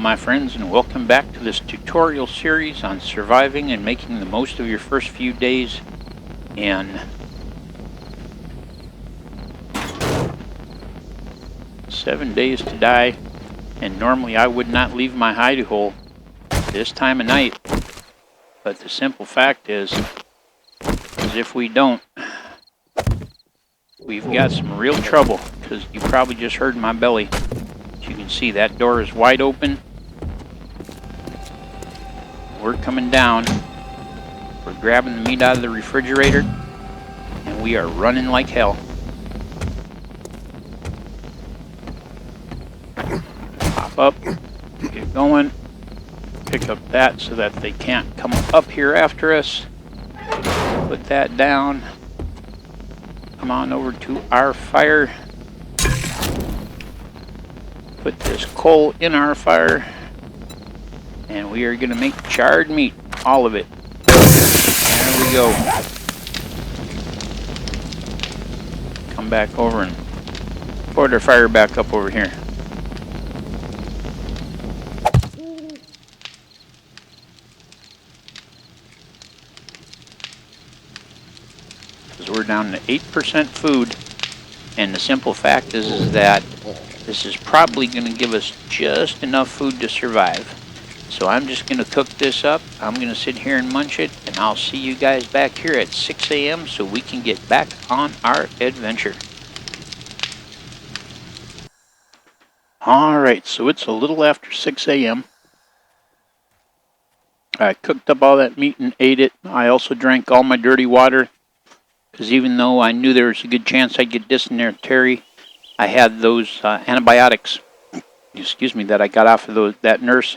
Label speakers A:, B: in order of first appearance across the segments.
A: my friends, and welcome back to this tutorial series on surviving and making the most of your first few days in 7 days to die. And normally I would not leave my hidey hole this time of night, but the simple fact is if we don't, we've got some real trouble, because you probably just heard my belly. You can see that door is wide open. We're coming down. We're grabbing the meat out of the refrigerator, and we are running like hell. Pop up, get going, pick up that so that they can't come up here after us. Put that down. Come on over to our fire. Put this coal in our fire, and we are going to make charred meat, all of it. There we go. Come back over and put our fire back up over here. Because we're down to 8% food, and the simple fact is that this is probably going to give us just enough food to survive. So I'm just going to cook this up. I'm going to sit here and munch it, and I'll see you guys back here at 6 a.m. so we can get back on our adventure. Alright, so it's a little after 6 a.m. I cooked up all that meat and ate it. I also drank all my dirty water, because even though I knew there was a good chance I'd get dysentery, I had those antibiotics, excuse me, that I got off of that nurse.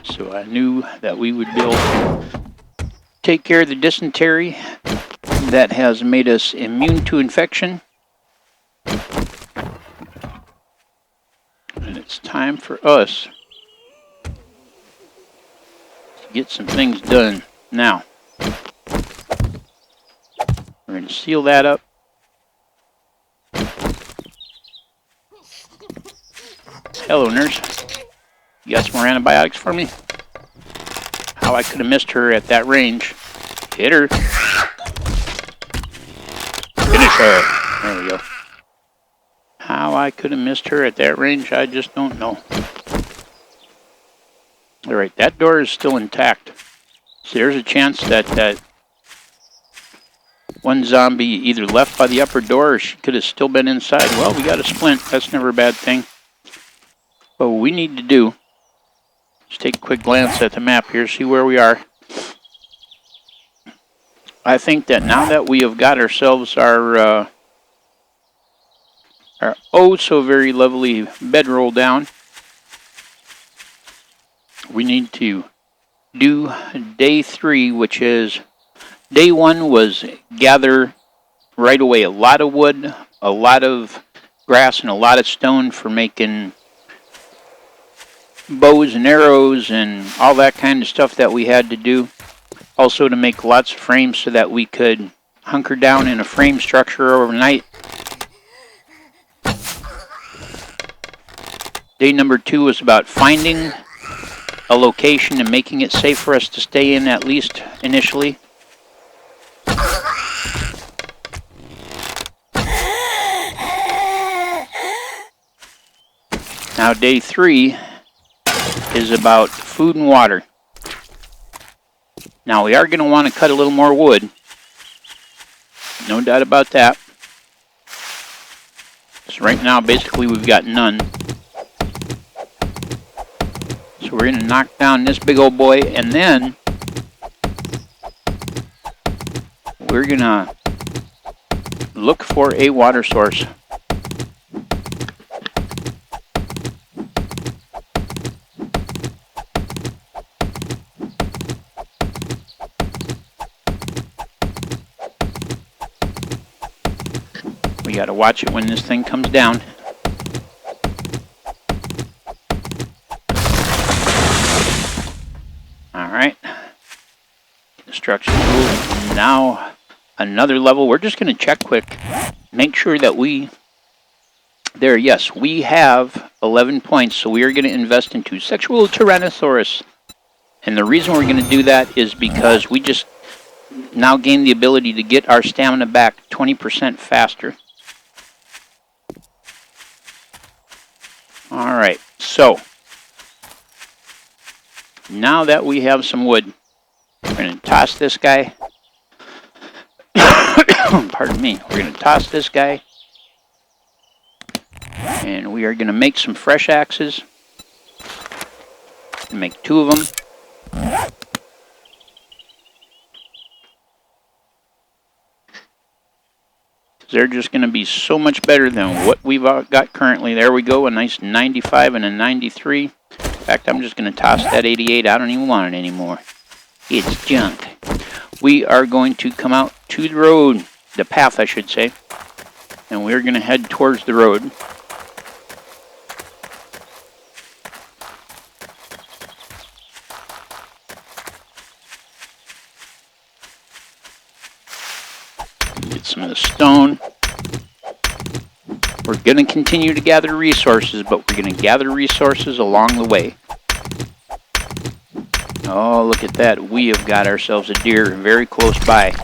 A: So I knew that we would be able to take care of the dysentery that has made us immune to infection. And it's time for us to get some things done now. We're going to seal that up. Hello, nurse. You got some more antibiotics for me? How I could have missed her at that range. Hit her. Finish her. There we go. How I could have missed her at that range, I just don't know. Alright, that door is still intact. So there's a chance that one zombie either left by the upper door or she could have still been inside. Well, we got a splint. That's never a bad thing. But what we need to do is take a quick glance at the map here, see where we are. I think that now that we have got ourselves our oh so very lovely bedroll down, we need to do day 3, which is day 1 was gather right away a lot of wood, a lot of grass, and a lot of stone for making bows and arrows and all that kind of stuff that we had to do. Also to make lots of frames so that we could hunker down in a frame structure overnight. Day number 2 was about finding a location and making it safe for us to stay in, at least initially. Now day 3 is about food and water. Now we are going to want to cut a little more wood. No doubt about that. So right now basically we've got none. So we're going to knock down this big old boy, and then we're going to look for a water source. We got to watch it when this thing comes down. Alright. Destruction tool. Now another level. We're just going to check quick. Make sure that we There, yes, we have 11 points, so we are going to invest into Sexual Tyrannosaurus. And the reason we're going to do that is because we just now gain the ability to get our stamina back 20% faster. Alright, so now that we have some wood, we're going to toss this guy. Pardon me. We're going to toss this guy. And we are going to make some fresh axes. Make 2 of them. They're just going to be so much better than what we've got currently. There we go, a nice 95 and a 93. In fact, I'm just going to toss that 88. I don't even want it anymore. It's junk. We are going to come out to the road, the path I should say, and we're going to head towards the road. Get some of the stone. We're going to continue to gather resources, but we're going to gather resources along the way. Oh, look at that. We have got ourselves a deer very close by.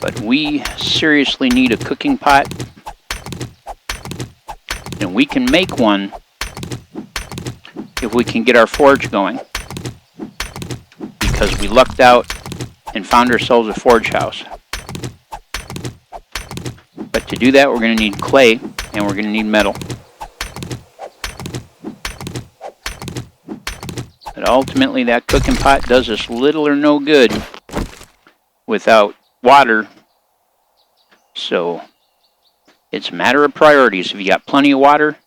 A: But we seriously need a cooking pot. And we can make one if we can get our forge going. Because we lucked out and found ourselves a forge house. But to do that, we're going to need clay and we're going to need metal. But ultimately, that cooking pot does us little or no good without water. So it's a matter of priorities. If you got plenty of water,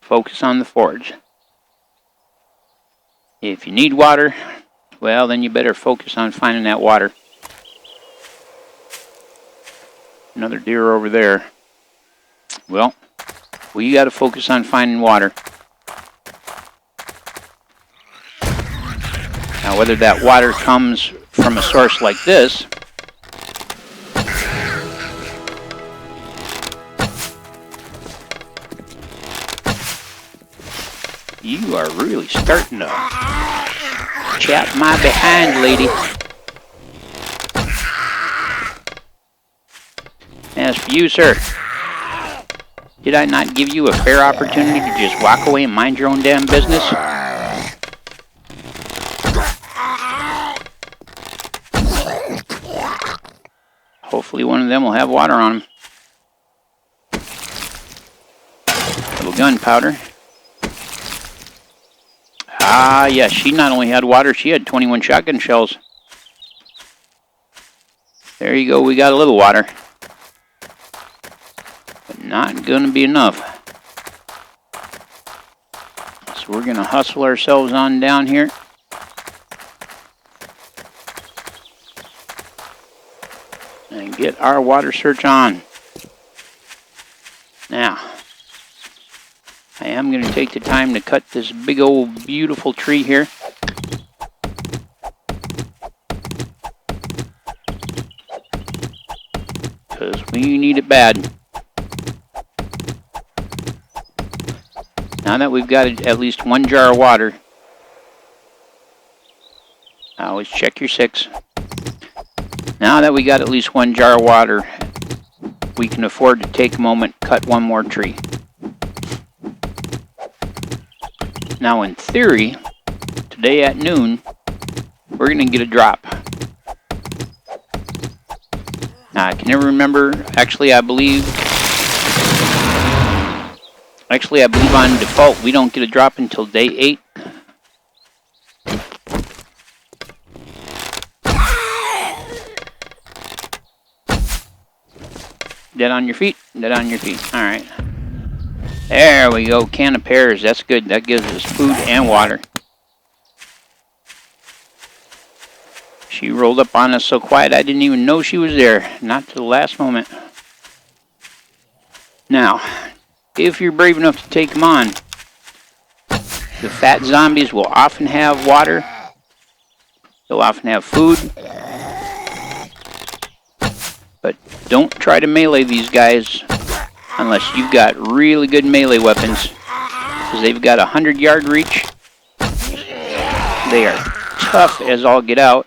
A: focus on the forge. If you need water, well, then you better focus on finding that water. Another deer over there. Well, we got to focus on finding water. Now, whether that water comes from a source like this, you are really starting to chap my behind, lady. As for you, sir, did I not give you a fair opportunity to just walk away and mind your own damn business? Hopefully one of them will have water on them. Little gunpowder. Ah, yes, she not only had water, she had 21 shotgun shells. There you go, we got a little water. But not going to be enough. So we're going to hustle ourselves on down here. And get our water search on. Now, I am going to take the time to cut this big old beautiful tree here. Because we need it bad. Now that we've got at least 1 jar of water, always check your 6. Now that we got at least 1 jar of water, we can afford to take a moment, cut 1 more tree. Now in theory, today at noon, we're going to get a drop. Now I can never remember, actually I believe on default we don't get a drop until day 8. Dead on your feet, dead on your feet. Alright. There we go, can of pears, that's good. That gives us food and water. She rolled up on us so quiet I didn't even know she was there. Not to the last moment. Now, if you're brave enough to take them on, the fat zombies will often have water. They'll often have food. But don't try to melee these guys unless you've got really good melee weapons, because they've got 100-yard reach. They are tough as all get out.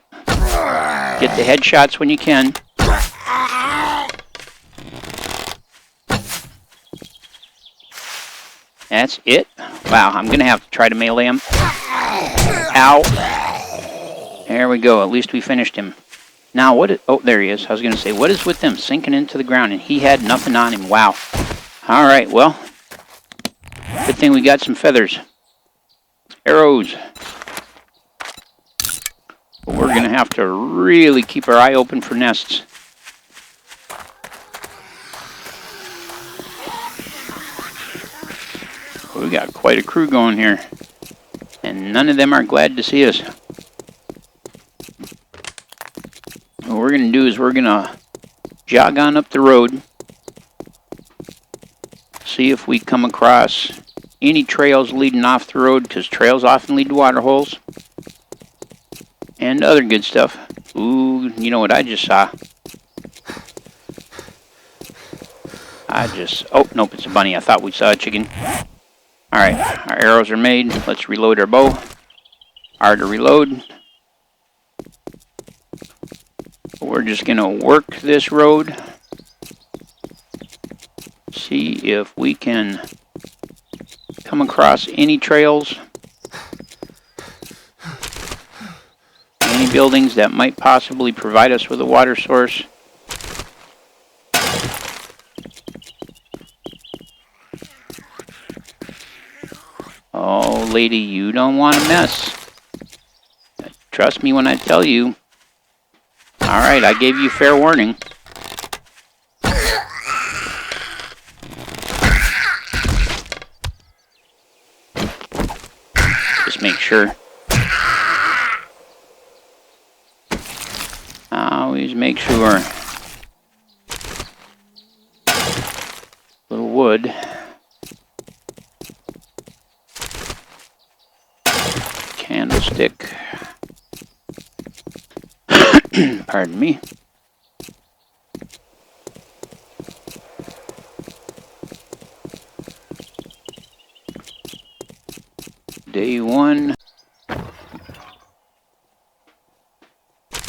A: Get the headshots when you can. That's it. Wow, I'm going to have to try to melee him. Ow. There we go. At least we finished him. Now, oh, there he is. I was going to say, what is with them sinking into the ground? And he had nothing on him. Wow. All right, well, good thing we got some feathers. Arrows. But we're going to have to really keep our eye open for nests. We got quite a crew going here. And none of them are glad to see us. What we're going to do is we're going to jog on up the road. See if we come across any trails leading off the road, because trails often lead to water holes. And other good stuff. Ooh, you know what I just saw? Oh, nope, it's a bunny. I thought we saw a chicken. Alright, our arrows are made. Let's reload our bow. R to reload. We're just going to work this road. See if we can come across any trails. Any buildings that might possibly provide us with a water source. Oh, lady, you don't want to mess. Trust me when I tell you. Alright, I gave you fair warning. Just make sure. Always make sure. Little wood. Candlestick. Pardon me. Day one.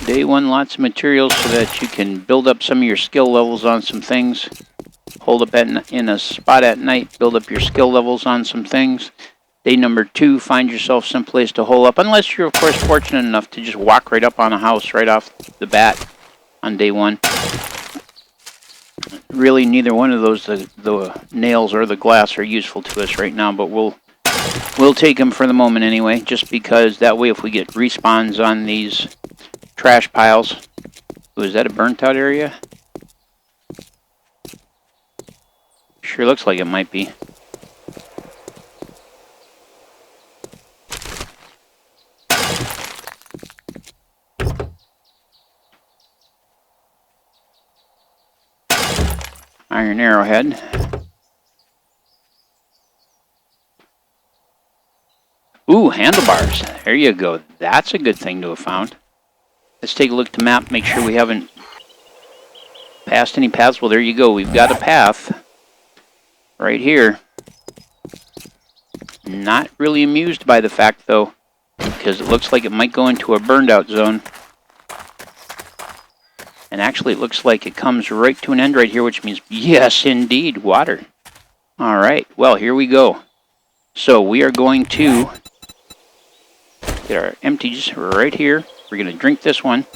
A: Day one, lots of materials so that you can build up some of your skill levels on some things. Hold up in a spot at night, build up your skill levels on some things. Day number 2, find yourself some place to hole up, unless you're, of course, fortunate enough to just walk right up on a house right off the bat on day 1. Really, neither one of those, the nails or the glass, are useful to us right now, but we'll take them for the moment anyway, just because that way if we get respawns on these trash piles. Ooh, is that a burnt out area? Sure looks like it might be. Iron arrowhead. Ooh, handlebars. There you go. That's a good thing to have found. Let's take a look at the map, make sure we haven't passed any paths. Well, there you go. We've got a path right here. Not really amused by the fact, though, because it looks like it might go into a burned out zone. And actually, it looks like it comes right to an end right here, which means, yes, indeed, water. All right, well, here we go. So we are going to get our empties right here. We're going to drink this one.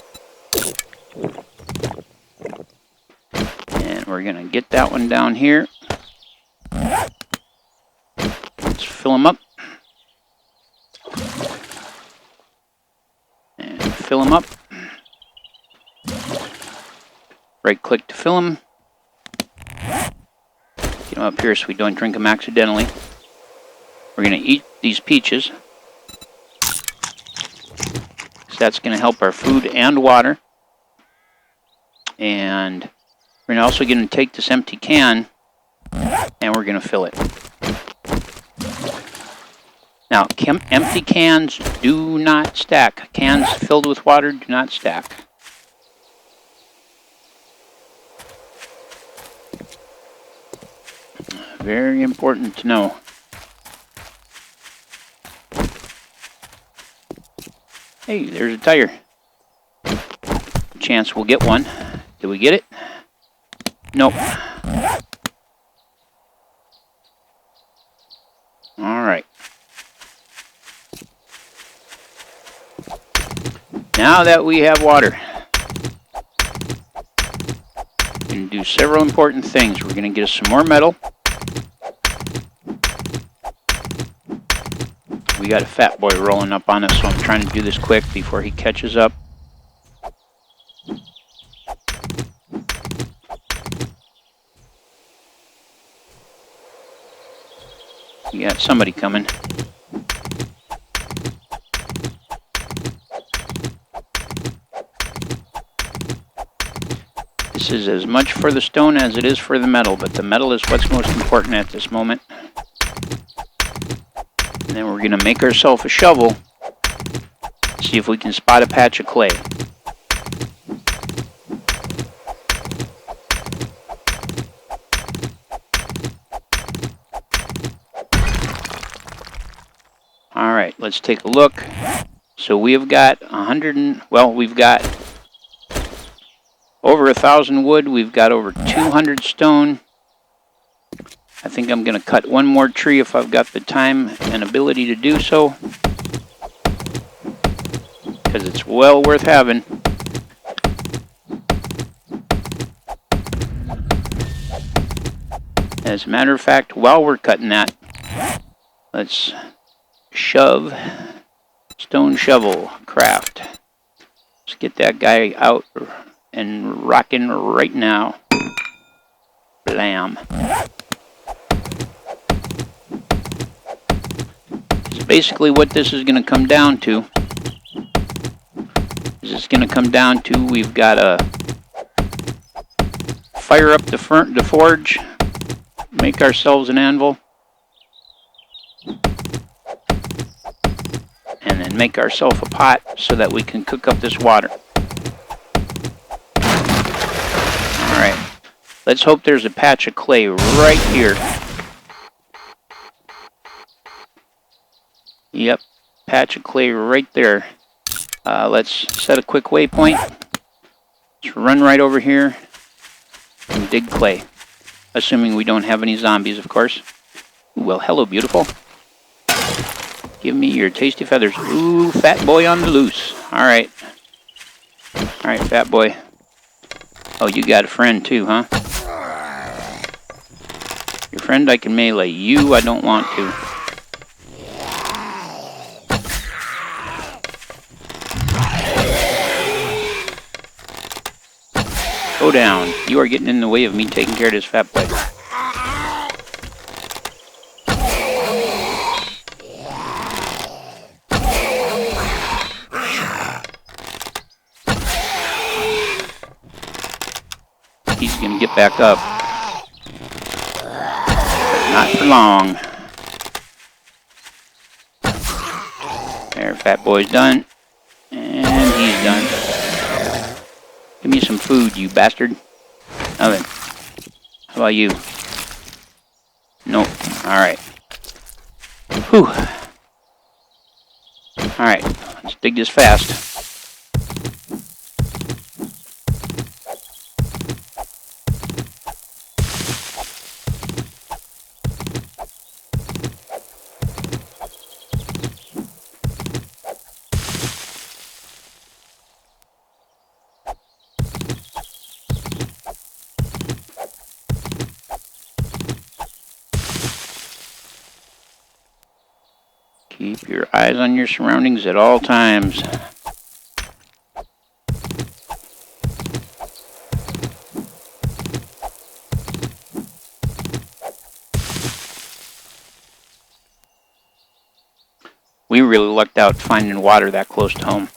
A: And we're going to get that one down here. Let's fill them up. And fill them up. Right click to fill them. Get them up here so we don't drink them accidentally. We're going to eat these peaches. So that's going to help our food and water. And we're also going to take this empty can and we're going to fill it. Now, empty cans do not stack. Cans filled with water do not stack. Very important to know. Hey, there's a tire. Chance we'll get one. Did we get it? Nope. Alright. Now that we have water, we can do several important things. We're going to get us some more metal. We got a fat boy rolling up on us, so I'm trying to do this quick before he catches up. We got somebody coming. This is as much for the stone as it is for the metal, but the metal is what's most important at this moment. And then we're going to make ourselves a shovel, see if we can spot a patch of clay. Alright, let's take a look. So we have got we've got over 1,000 wood, we've got over 200 stone. I think I'm going to cut one more tree if I've got the time and ability to do so, because it's well worth having. As a matter of fact, while we're cutting that, let's shove stone shovel craft. Let's get that guy out and rocking right now. Blam. Basically what this is going to come down to is we've got to fire up the forge, make ourselves an anvil, and then make ourselves a pot so that we can cook up this water. Alright, let's hope there's a patch of clay right here. Yep, patch of clay right there. Let's set a quick waypoint. Let's run right over here and dig clay. Assuming we don't have any zombies, of course. Well, hello, beautiful. Give me your tasty feathers. Ooh, fat boy on the loose. Alright. Alright, fat boy. Oh, you got a friend too, huh? Your friend I can melee. You I don't want to. Go down. You are getting in the way of me taking care of this fat boy. He's going to get back up. But not for long. There, fat boy's done. And he's done. Give me some food, you bastard. Nothing. How about you? Nope. Alright. Whew. Alright, let's dig this fast. Keep your eyes on your surroundings at all times. We really lucked out finding water that close to home.